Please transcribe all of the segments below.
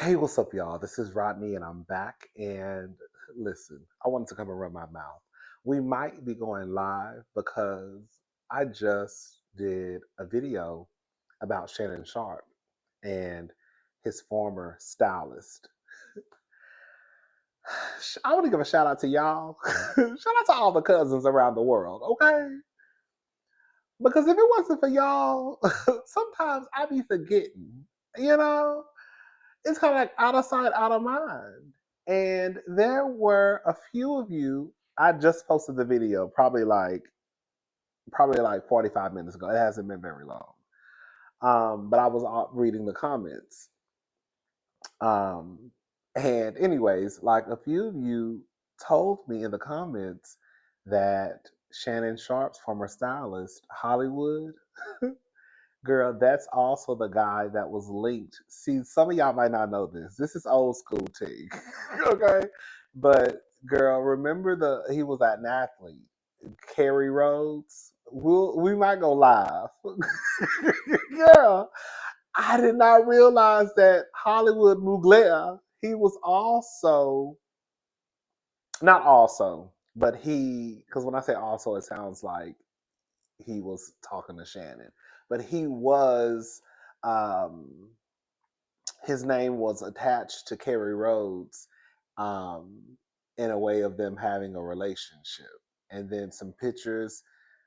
Hey, what's up, y'all? This is Rodney, and I'm back. And listen, I wanted to come and run my mouth. We might be going live because I just did a video about Shannon Sharpe and his former stylist. I want to give a shout out to y'all. Shout out to all the cousins around the world, okay? Because if it wasn't for y'all, sometimes I be forgetting, you know? It's kind of like out of sight, out of mind. And there were a few of you. I just posted the video, probably like 45 minutes ago. It hasn't been very long. But I was reading the comments. Um, and anyways, like a few of you told me in the comments that Shannon Sharpe's former stylist, Hollywood, girl, that's also the guy that was linked. See, some of y'all might not know this. This is old school tea. Okay. But girl, remember he was an athlete. Kerry Rhodes. We might go live. Girl, I did not realize that Hollywood Mugler, he was also not also, but because when I say also, it sounds like he was talking to Shannon, but he was, um, his name was attached to Kerry Rhodes, um, in a way of them having a relationship. And then some pictures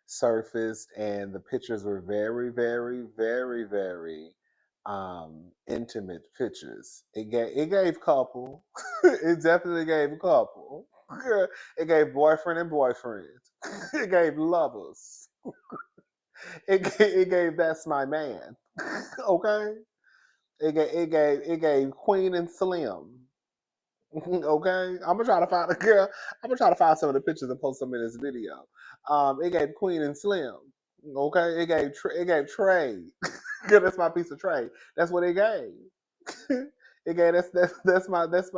surfaced, and the pictures were very, very, very, very intimate pictures. It gave couple. It definitely gave a couple. It gave boyfriend and boyfriend. It gave lovers. It gave that's my man. Okay. It gave Queen and Slim. Okay. I'm gonna try to find a girl. I'm gonna try to find some of the pictures and post them in this video. It gave Queen and Slim. Okay. It gave Trade. Girl, that's my piece of trade. That's what it gave. It gave that's my little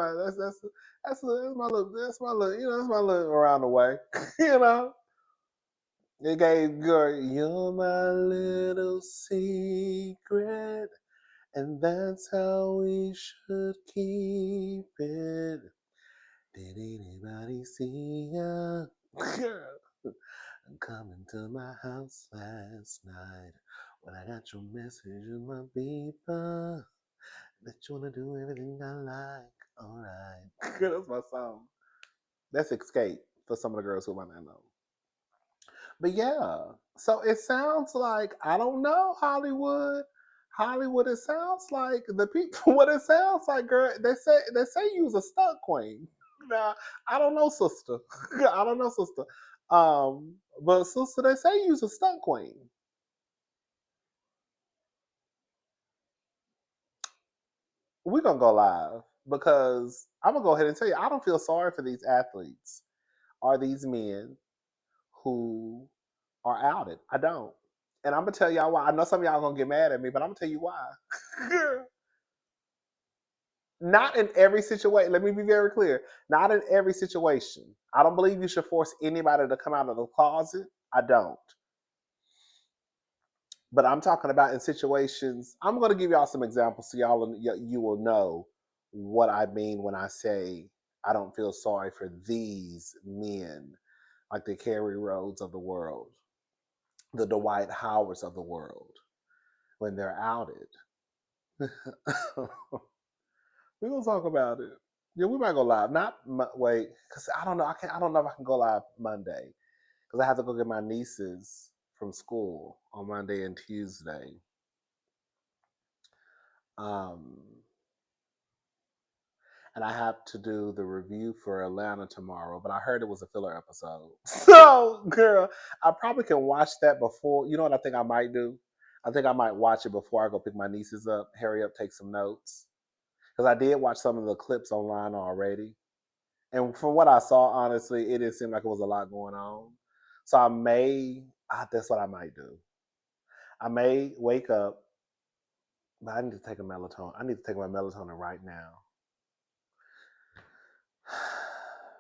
that's my little around the way. you know. It gave girl, you're my little secret. And that's how we should keep it. Did anybody see ya? Girl, I'm coming to my house last night when I got your message in my beeper. That you wanna do everything I like. Alright. Girl, that's my song. That's Escape for some of the girls who might not know. But yeah, so it sounds like I don't know Hollywood. Hollywood, it sounds like the people. What it sounds like, girl. They say you was a stunt queen. Now I don't know, sister. I don't know, sister. But sister, they say you was a stunt queen. We're gonna go live because I'm gonna go ahead and tell you I don't feel sorry for these athletes or these men who are outed. I don't. And I'm gonna tell y'all why. I know some of y'all gonna get mad at me, but I'm gonna tell you why. Not in every situation. Let me be very clear. Not in every situation. I don't believe you should force anybody to come out of the closet. I don't. But I'm talking about in situations. I'm gonna give y'all some examples so you will know what I mean when I say I don't feel sorry for these men, like the Kerry Rhodes of the world, the Dwight Howards of the world, when they're outed. We're gonna talk about it. Yeah, we might go live. Not wait, because I don't know. I don't know if I can go live Monday because I have to go get my nieces from school on Monday and Tuesday. Um, and I have to do the review for Atlanta tomorrow. But I heard it was a filler episode. So, girl, I probably can watch that before. You know what I think I might do? I think I might watch it before I go pick my nieces up. Hurry up, take some notes because I did watch some of the clips online already. And from what I saw, honestly, it didn't seem like it was a lot going on. So that's what I might do. I may wake up, but I need to take a melatonin. I need to take my melatonin right now.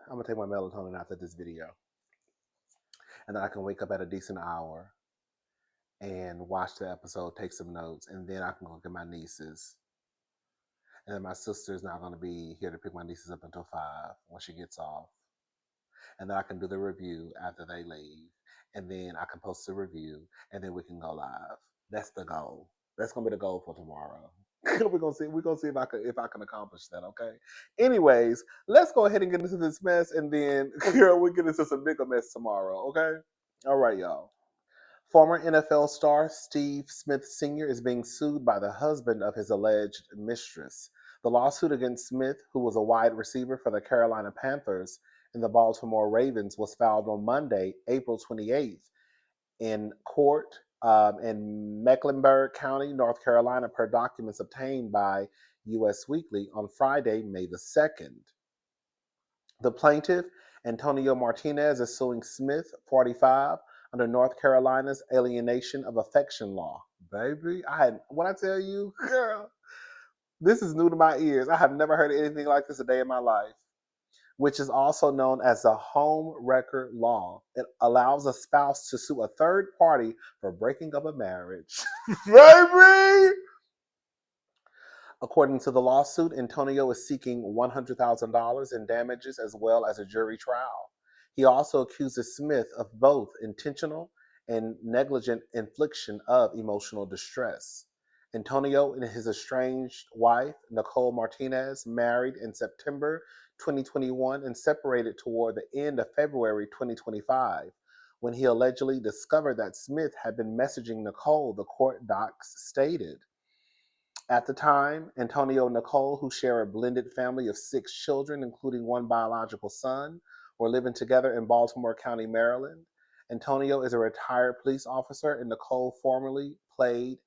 I'm gonna take my melatonin after this video, and then I can wake up at a decent hour and watch the episode, take some notes, and then I can go get my nieces. And then my sister's not going to be here to pick my nieces up until 5 when she gets off. And then I can do the review after they leave. And then I can post the review, and then we can go live. That's the goal. That's gonna be the goal for tomorrow. We're gonna see. We're gonna see if I can accomplish that. Okay. Anyways, let's go ahead and get into this mess, and then girl, we get into some bigger mess tomorrow. Okay. All right, y'all. Former NFL star Steve Smith Sr. is being sued by the husband of his alleged mistress. The lawsuit against Smith, who was a wide receiver for the Carolina Panthers and the Baltimore Ravens, was filed on Monday, April 28th, in court in Mecklenburg County, North Carolina, per documents obtained by U.S. Weekly on Friday, May the 2nd. The plaintiff, Antonio Martinez, is suing Smith, 45, under North Carolina's alienation of affection law. Baby, when I tell you, girl, this is new to my ears. I have never heard of anything like this a day in my life, which is also known as the HOMEWRECKER law. It allows a spouse to sue a third party for breaking up a marriage. Baby! According to the lawsuit, Antonio is seeking $100,000 in damages as well as a jury trial. He also accuses Smith of both intentional and negligent infliction of emotional distress. Antonio and his estranged wife, Nicole Martinez, married in September 2021 and separated toward the end of February 2025 when he allegedly discovered that Smith had been messaging Nicole, the court docs stated. At the time, Antonio and Nicole, who share a blended family of 6 children, including one biological son, were living together in Baltimore County, Maryland. Antonio is a retired police officer, and Nicole formerly played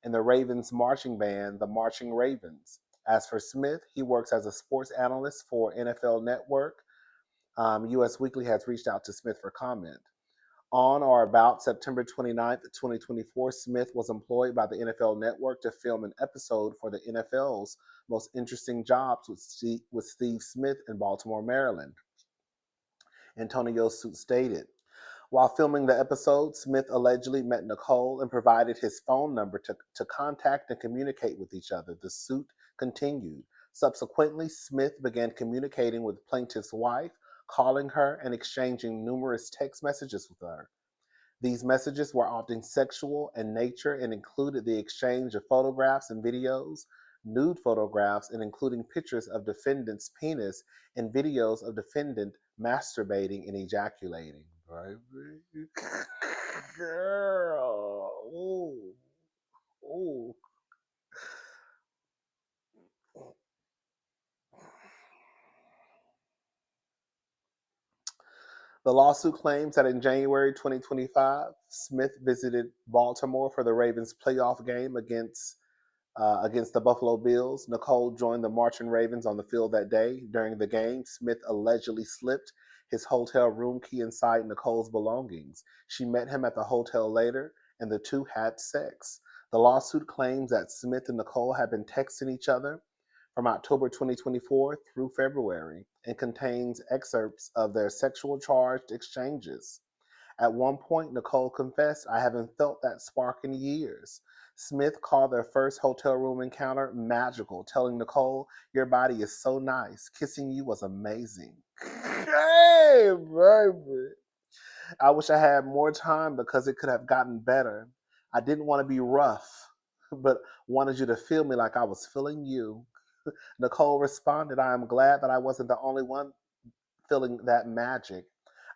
in the Ravens marching band, the Marching Ravens. As for Smith, he works as a sports analyst for NFL Network. U.S. Weekly has reached out to Smith for comment. On or about September 29th, 2024, Smith was employed by the NFL Network to film an episode for the NFL's Most Interesting Jobs with Steve Smith in Baltimore, Maryland. Antonio's suit stated. While filming the episode, Smith allegedly met Nicole and provided his phone number to contact and communicate with each other. The suit continued. Subsequently, Smith began communicating with plaintiff's wife, calling her and exchanging numerous text messages with her. These messages were often sexual in nature and included the exchange of photographs and videos, nude photographs, and including pictures of defendant's penis and videos of defendant masturbating and ejaculating. Baby. Girl. Ooh. Ooh. The lawsuit claims that in January 2025, Smith visited Baltimore for the Ravens playoff game against the Buffalo Bills. Nicole joined the Marching Ravens on the field that day. During the game, Smith allegedly slipped his hotel room key inside Nicole's belongings. She met him at the hotel later, and the two had sex. The lawsuit claims that Smith and Nicole had been texting each other from October 2024 through February and contains excerpts of their sexual charged exchanges. At one point, Nicole confessed, I haven't felt that spark in years. Smith called their first hotel room encounter magical, telling Nicole, your body is so nice. Kissing you was amazing. Hey, baby. I wish I had more time because it could have gotten better. I didn't want to be rough, but wanted you to feel me like I was feeling you. Nicole responded, I am glad that I wasn't the only one feeling that magic.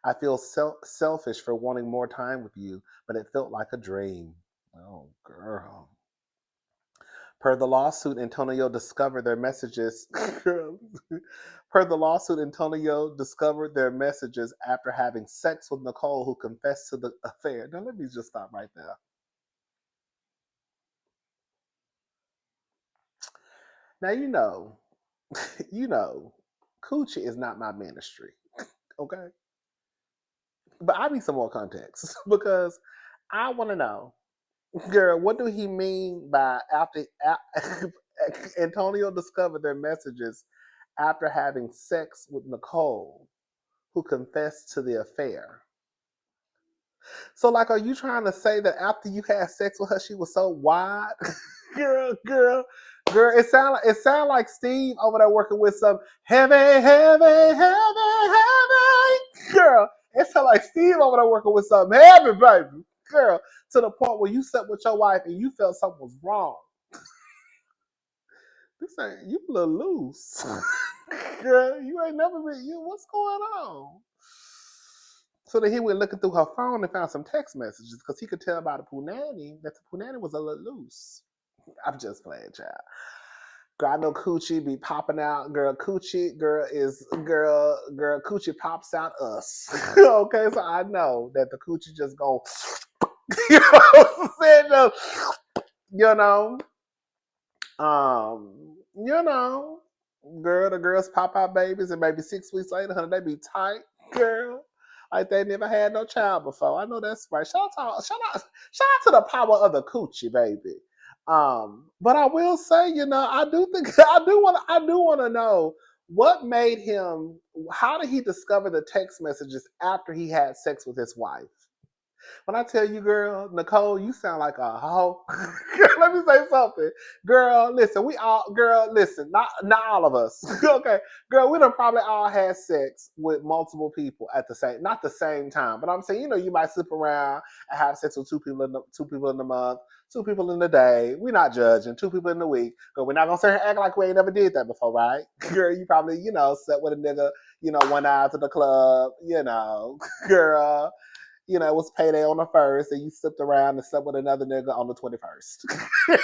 I feel selfish for wanting more time with you, but it felt like a dream. Oh, girl. Per the lawsuit, Antonio discovered their messages. Per the lawsuit, Antonio discovered their messages after having sex with Nicole, who confessed to the affair. Now, let me just stop right there. Now, you know, coochie is not my ministry, okay? But I need some more context because I want to know, girl, what do he mean by after Antonio discovered their messages after having sex with Nicole, who confessed to the affair? So, like, are you trying to say that after you had sex with her, she was so wide? Girl, Girl, it sound like Steve over there working with some heavy, heavy, heavy, heavy. Girl, it sound like Steve over there working with something heavy, baby. Girl, to the point where you slept with your wife and you felt something was wrong. This ain't you a little loose. Girl, you ain't never been you what's going on? So then he went looking through her phone and found some text messages because he could tell by the punani that the punani was a little loose. I'm just playing, child. Girl, I know coochie be popping out. Girl, coochie, girl, coochie pops out us. Okay, so I know that the coochie just go, you know what I'm saying? You know, you know, girl, the girls pop out babies and maybe 6 weeks later, honey, they be tight, girl. Like they never had no child before. I know that's right. Shout out to the power of the coochie, baby. But I will say, you know, I do think I do want to know what made him. How did he discover the text messages after he had sex with his wife? When I tell you, girl, Nicole, you sound like a hoe. Girl, let me say something. Girl, listen, not all of us. Okay. Girl, we done probably all had sex with multiple people at the same, not the same time, but I'm saying, you know, you might slip around and have sex with two people in the month, two people in the day. We're not judging, two people in the week. Girl, we're not gonna sit here and act like we ain't never did that before, right? Girl, you probably, you know, slept with a nigga, you know, one eye to the club, you know, girl. You know, it was payday on the 1st, and you slipped around and slept with another nigga on the 21st.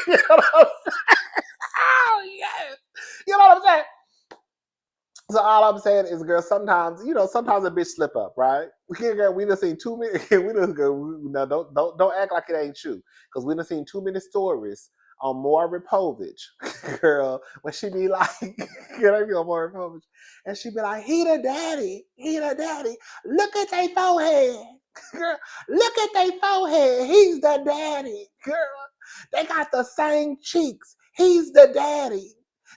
You know what I'm saying? Oh, yes. You know what I'm saying? So all I'm saying is, girl, sometimes, you know, sometimes a bitch slip up, right? Girl, we done seen too many. We done go, no, don't act like it ain't you, because we done seen too many stories on Maura Povich, girl, when she be like, girl, they be on Maura Povich, and she be like, he the daddy, look at their forehead, girl, look at their forehead, he's the daddy, girl, they got the same cheeks, he's the daddy.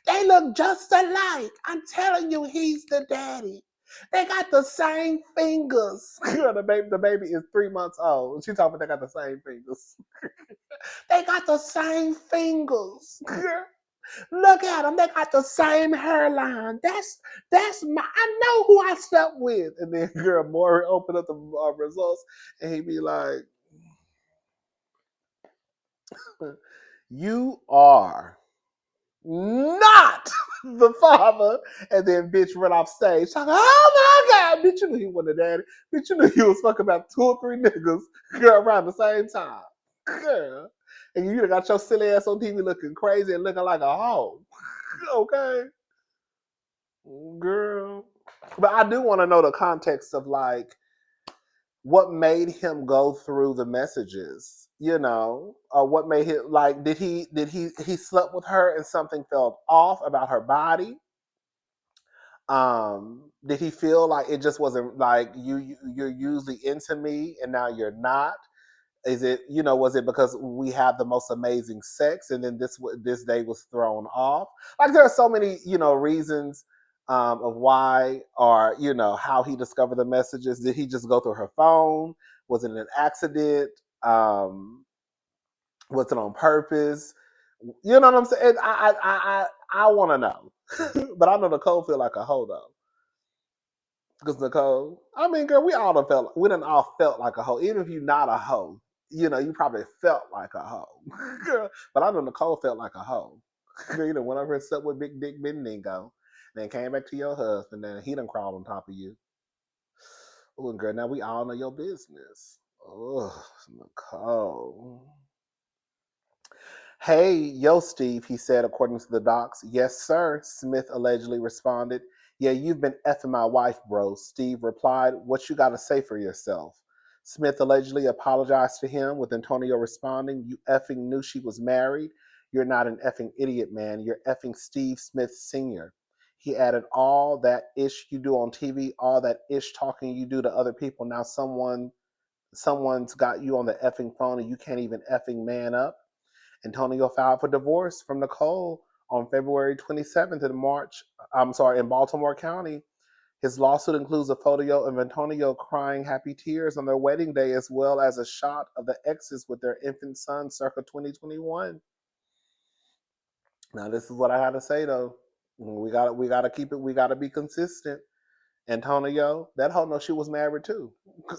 They look just alike. I'm telling you, he's the daddy. They got the same fingers. The baby is 3 months old. She talking about they got the same fingers. They got the same fingers. Look at them. They got the same hairline. That's my. I know who I slept with. And then girl, Maury opened up the results, and he be like, "You are not the father," and then bitch run off stage talking, oh my god, bitch, you knew he wasn't a daddy, bitch, you knew he was fucking about 2 or 3 niggas, girl, around the same time, girl, and you done got your silly ass on TV looking crazy and looking like a hoe, okay, girl, but I do want to know the context of like what made him go through the messages, you know, or what made him like, did he slept with her and something felt off about her body? Did he feel like it just wasn't like you're usually into me and now you're not? Is it, you know, was it because we have the most amazing sex and then this day was thrown off? Like there are so many, you know, reasons of why, or you know, how he discovered the messages. Did he just go through her phone? Was it an accident? Was it on purpose? You know what I'm saying? I want to know, but I know Nicole feel like a hoe though. Because Nicole, I mean, girl, we done all felt like a hoe. Even if you're not a hoe, you know, you probably felt like a hoe. Girl, but I know Nicole felt like a hoe. Girl, you know, went over and slept with Big Dick Bendigo, then came back to your husband, and he done crawled on top of you. Oh, girl, now we all know your business. Oh, Nicole. Hey, yo, Steve, he said, according to the docs. Yes, sir, Smith allegedly responded. Yeah, you've been effing my wife, bro. Steve replied, what you got to say for yourself? Smith allegedly apologized to him, with Antonio responding, you effing knew she was married. You're not an effing idiot, man. You're effing Steve Smith Sr. He added, all that ish you do on TV, all that ish talking you do to other people. Now someone's got you on the effing phone and you can't even effing man up. Antonio filed for divorce from Nicole on February 27th in Baltimore County. His lawsuit includes a photo of Antonio crying happy tears on their wedding day, as well as a shot of the exes with their infant son circa 2021. Now this is what I had to say though. We gotta keep it. We gotta be consistent. Antonio, that hoe know she was married too.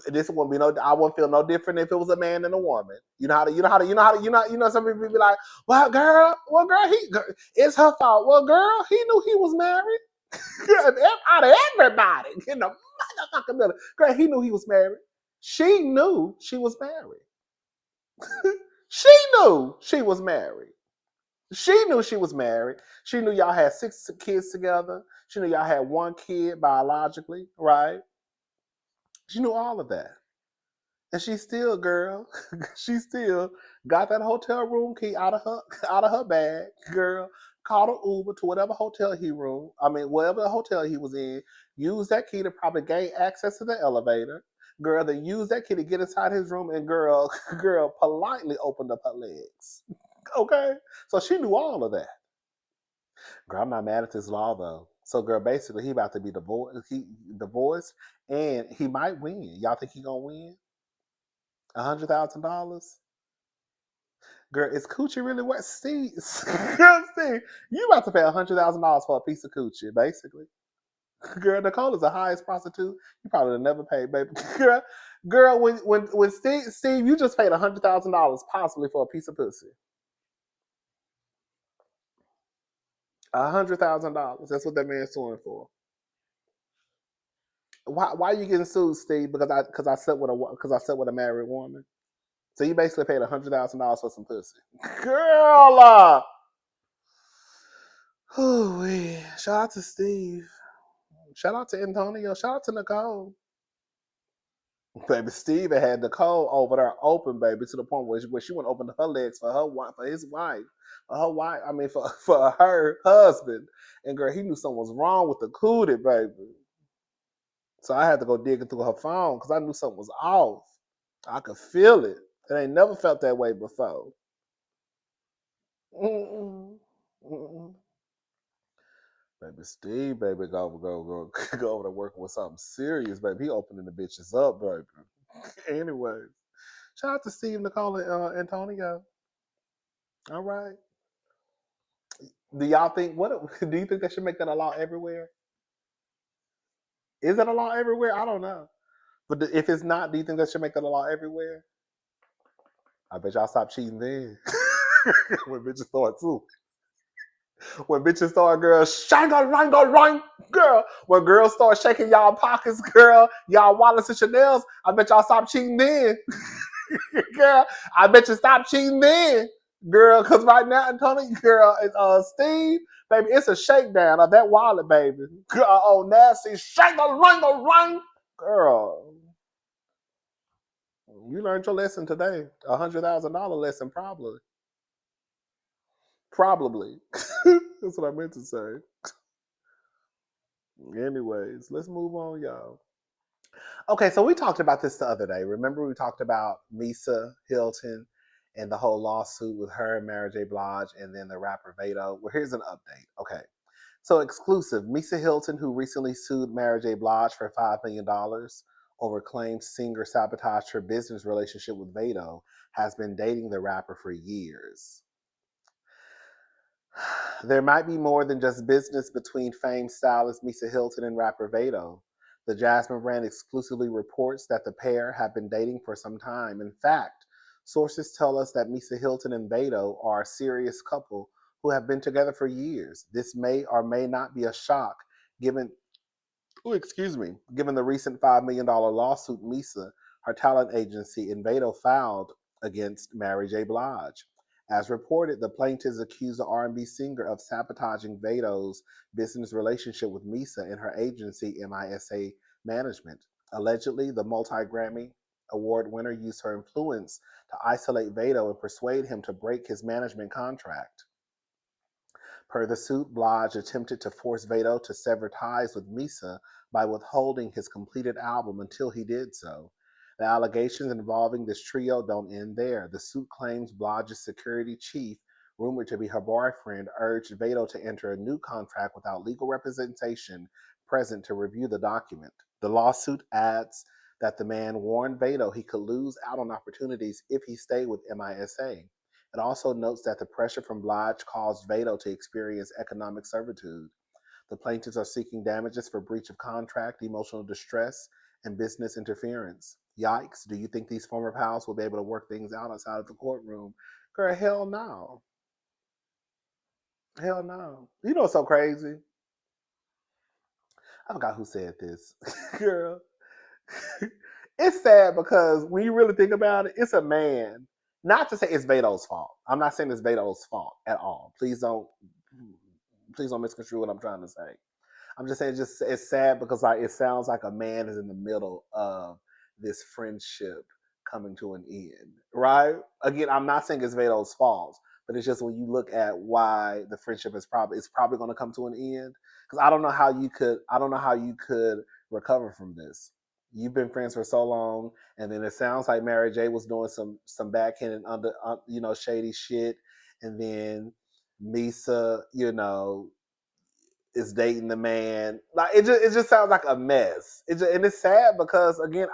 This wouldn't be no. I wouldn't feel no different if it was a man and a woman. You know how to. You know how to. You know how to. You know. Some people be like, "Well, girl. Well, girl. It's her fault." Well, girl. He knew he was married. Out of everybody in the motherfucking middle, girl. He knew he was married. She knew she was married. She knew she was married. She knew she was married. She knew y'all had 6 kids together. She knew y'all had 1 kid biologically, right? She knew all of that. And she still, girl, she still got that hotel room key out of her bag, girl. Called an Uber to whatever hotel he room. I mean, whatever hotel he was in. Used that key to probably gain access to the elevator. Girl, then used that key to get inside his room, and girl politely opened up her legs. Okay, so she knew all of that. Girl, I'm not mad at this law though. So, girl, basically, he about to be divorced. He divorced, and he might win. Y'all think he gonna win? $100,000? Girl, is coochie really worth? Steve, girl, Steve, you about to pay $100,000 for a piece of coochie, basically. Girl, Nicole is the highest prostitute you probably never paid, baby. Girl, when Steve, you just paid $100,000 possibly for a piece of pussy. $100,000. That's what that man's suing for. Why are you getting sued, Steve? Because I slept with a married woman. So you basically paid $100,000 for some pussy, girl. Shout out to Steve. Shout out to Antonio. Shout out to Nicole. Baby, Steve had Nicole over there open, baby, to the point where she went to open her legs for her wife, for his wife, for her wife. I mean, for her husband. And girl, he knew something was wrong with the cootie, baby. So I had to go digging through her phone because I knew something was off. I could feel it. And I ain't never felt that way before. Mm-mm. Mm-mm. Baby Steve, baby, go over to working with something serious, baby. He opening the bitches up, baby. Anyways, shout out to Steve, Nicole, and Antonio. All right. Do y'all think do you think they should make that a law everywhere? Is it a law everywhere? I don't know. But if it's not, do you think they should make that a law everywhere? I bet y'all stop cheating then. When bitches start too. When bitches start, girl, shang girl. When girls start shaking y'all pockets, girl, y'all wallets and Chanel's, I bet y'all stop cheating then. Girl, I bet you stop cheating then. Girl, because right now, Antonio, girl, Steve, baby, it's a shakedown of that wallet, baby. Girl, oh, nasty, shang girl. You learned your lesson today. $100,000 lesson, probably. Probably. That's what I meant to say. Anyways, let's move on, y'all. Okay, so we talked about this the other day. Remember, we talked about Misa Hylton and the whole lawsuit with her and Mary J. Blige and then the rapper Vado. Well, here's an update. Okay, so exclusive Misa Hylton, who recently sued Mary J. Blige for $5 million over claims singer sabotaged her business relationship with Vado, has been dating the rapper for years. There might be more than just business between famed stylist Misa Hylton and rapper Vado. The Jasmine brand exclusively reports that the pair have been dating for some time. In fact, sources tell us that Misa Hylton and Vado are a serious couple who have been together for years. This may or may not be a shock given given the recent $5 million lawsuit Misa, her talent agency, and Vado filed against Mary J. Blige. As reported, the plaintiffs accused the R&B singer of sabotaging Vado's business relationship with Misa and her agency, Misa Management. Allegedly, the multi-Grammy award winner used her influence to isolate Vado and persuade him to break his management contract. Per the suit, Blige attempted to force Vado to sever ties with Misa by withholding his completed album until he did so. The allegations involving this trio don't end there. The suit claims Blige's security chief, rumored to be her boyfriend, urged Vado to enter a new contract without legal representation present to review the document. The lawsuit adds that the man warned Vado he could lose out on opportunities if he stayed with MISA. It also notes that the pressure from Blige caused Vado to experience economic servitude. The plaintiffs are seeking damages for breach of contract, emotional distress, and business interference. Yikes, do you think these former pals will be able to work things out outside of the courtroom? Girl, hell no. Hell no. You know what's so crazy? I forgot who said this. Girl, it's sad because when you really think about it, it's a man. Not to say it's Vado's fault. I'm not saying it's Vado's fault at all. Please don't misconstrue what I'm trying to say. I'm just saying, just it's sad because like it sounds like a man is in the middle of this friendship coming to an end, right? Again, I'm not saying it's Vado's fault, but it's just when you look at why the friendship is probably going to come to an end. Because I don't know how you could recover from this. You've been friends for so long, and then it sounds like Mary J was doing some backhanded shady shit, and then Misa, is dating the man. Like it just sounds like a mess. And it's sad because again,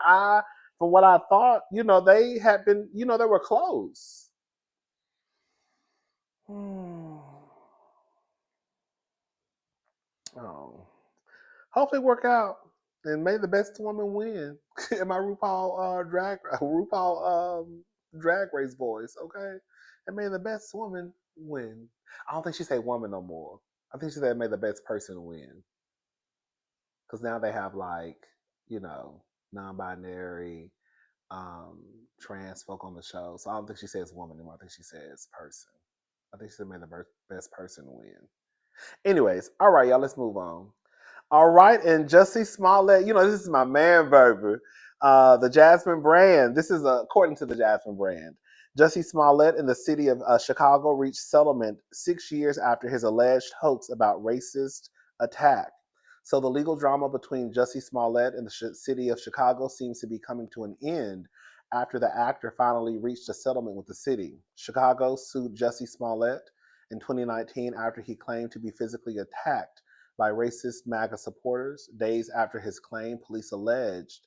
from what I thought, they had been, they were close. Oh, hopefully work out, and may the best woman win. In my drag race voice, okay, and may the best woman win. I don't think she said woman no more. I think she said may the best person win. Because now they have like non-binary, um, trans folk on the show. So I don't think she says woman anymore. I think she says person. I think she said may the best person win. Anyways, all right, y'all. Let's move on. All right, and Jussie Smollett, this is my man, baby. The Jasmine brand. This is according to the Jasmine brand. Jussie Smollett in the city of Chicago reached settlement 6 years after his alleged hoax about racist attack. So the legal drama between Jussie Smollett and the city of Chicago seems to be coming to an end after the actor finally reached a settlement with the city. Chicago sued Jussie Smollett in 2019 after he claimed to be physically attacked by racist MAGA supporters. Days after his claim, police alleged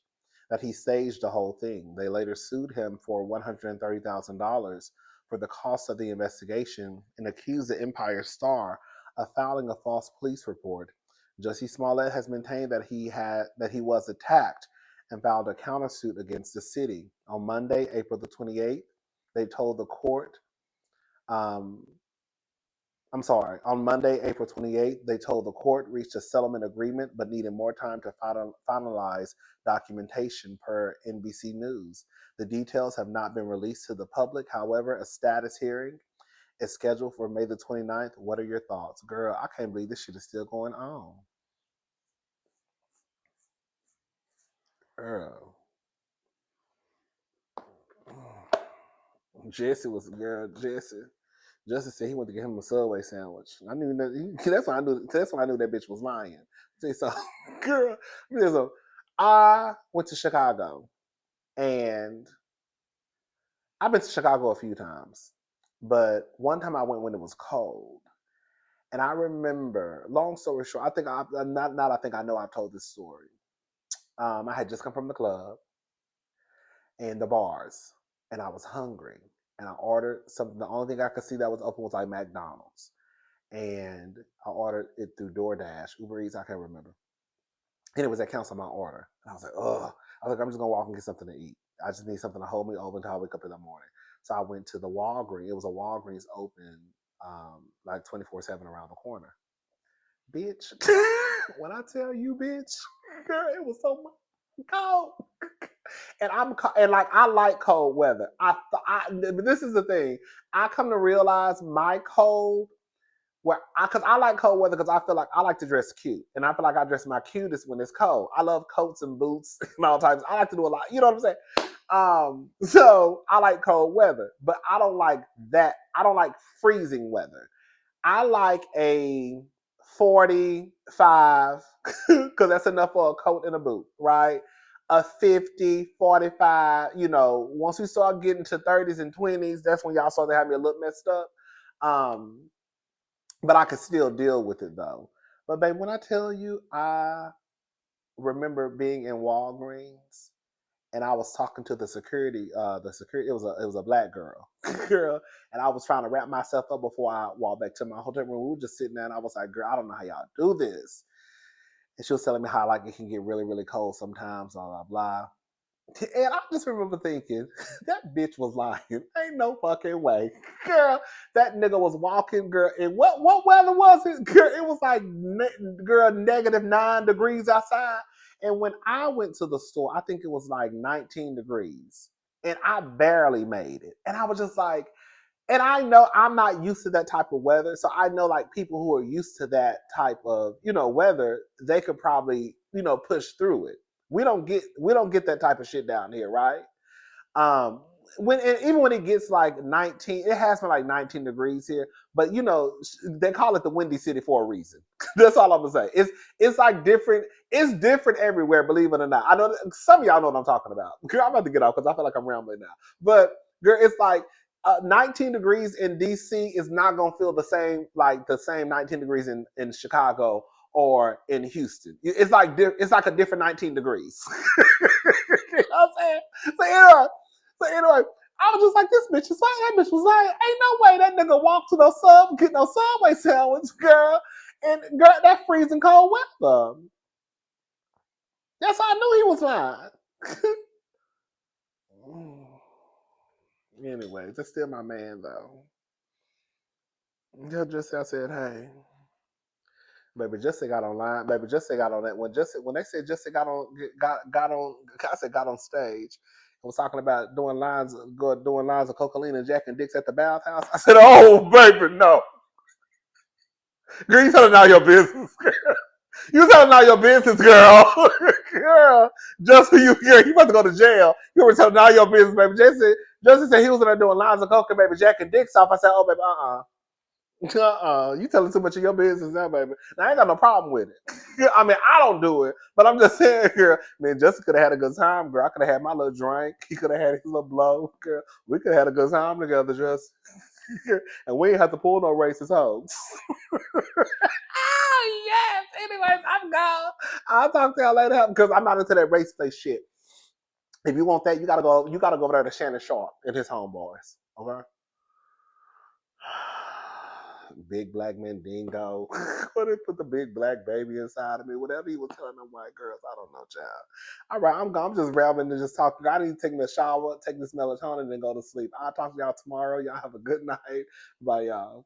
that he staged the whole thing. They later sued him for $130,000 for the cost of the investigation and accused the Empire Star of filing a false police report. Jussie Smollett has maintained that he was attacked and filed a countersuit against the city. On Monday, April the 28th, they told the court um, on Monday, April 28th, they told the court reached a settlement agreement but needed more time to finalize documentation, per NBC News. The details have not been released to the public. However, a status hearing is scheduled for May the 29th. What are your thoughts? Girl, I can't believe this shit is still going on. Girl. Jesse. Justin said he went to get him a Subway sandwich. I knew that. That's why I knew. That's why I knew that bitch was lying. So, girl, so I went to Chicago, and I've been to Chicago a few times, but one time I went when it was cold, and I remember. Long story short, I think I think I know I've told this story. I had just come from the club and the bars, and I was hungry, and I ordered something. The only thing I could see that was open was like McDonald's. And I ordered it through DoorDash, Uber Eats, I can't remember. And it was that canceled my order. And I was like, ugh. I was like, I'm just gonna walk and get something to eat. I just need something to hold me over until I wake up in the morning. So I went to the Walgreens. It was a Walgreens open like 24/7 around the corner. Bitch, when I tell you, bitch, girl, it was so cold. And like I like cold weather. This is the thing. I come to realize my cold because I like cold weather because I feel like I like to dress cute, and I feel like I dress my cutest when it's cold. I love coats and boots and all types. I like to do a lot. You know what I'm saying? So I like cold weather, but I don't like that. I don't like freezing weather. I like a 45 because that's enough for a coat and a boot, right? A 50, 45. Once we start getting to 30s and 20s, that's when y'all start to have me a little messed up. But I could still deal with it though. But babe, when I tell you, I remember being in Walgreens and I was talking to the security. It was a black girl, and I was trying to wrap myself up before I walked back to my hotel room. We were just sitting there, and I was like, "Girl, I don't know how y'all do this." And she was telling me how like it can get really, really cold sometimes, blah blah blah. And I just remember thinking, that bitch was lying. Ain't no fucking way. Girl, that nigga was walking, girl. And what weather was it? Girl, it was like, girl, -9 degrees outside. And when I went to the store, I think it was like 19 degrees. And I barely made it. And I was just like, and I know I'm not used to that type of weather. So I know like people who are used to that type of, weather, they could probably, push through it. We don't get that type of shit down here, right? Um, even when it gets like 19, it has been like 19 degrees here, but they call it the Windy City for a reason. That's all I'm gonna say. It's like different. It's different everywhere, believe it or not. I know some of y'all know what I'm talking about. Girl, I'm about to get off because I feel like I'm rambling now. But girl, it's like 19 degrees in DC is not gonna feel the same like the same 19 degrees in Chicago or in Houston. It's like a different 19 degrees. You know what I'm saying? So anyway, I was just like, this bitch is lying. That bitch was lying. Ain't no way that nigga walked to get no Subway sandwich, girl. And girl, that freezing cold weather. That's how I knew he was lying. Anyway, that's still my man though. Just I said, hey. Baby, Jussie got online. Baby, Jussie got on that. When they said Jussie got on, I said got on stage. I was talking about doing lines of cocaine and Jack and Dicks at the bathhouse. I said, "Oh, baby, no, girl, you telling all your business, girl. You telling all your business, girl, girl. Just for you, girl, you about to go to jail. You were telling all your business, baby." Jussie said he was in there doing lines of coke and baby Jack and Dicks off. I said, "Oh, baby, you telling too much of your business now, baby. Now, I ain't got no problem with it. I mean, I don't do it, but I'm just saying, girl, man, Justin could have had a good time, girl. I could have had my little drink. He could have had his little blow, girl. We could have had a good time together, just. And we ain't have to pull no racist hoes. Oh, yes. Anyways, I'm gone. I'll talk to y'all later because I'm not into that race play shit. If you want that, you gotta go over there to Shannon Sharpe and his homeboys. Okay? Big black man dingo. What if put the big black baby inside of me? Whatever he was telling them white girls, I don't know, child. All right, I'm gone. I'm just rambling and just talking. I need to take me a shower, take this melatonin, and then go to sleep. I'll talk to y'all tomorrow. Y'all have a good night. Bye, y'all.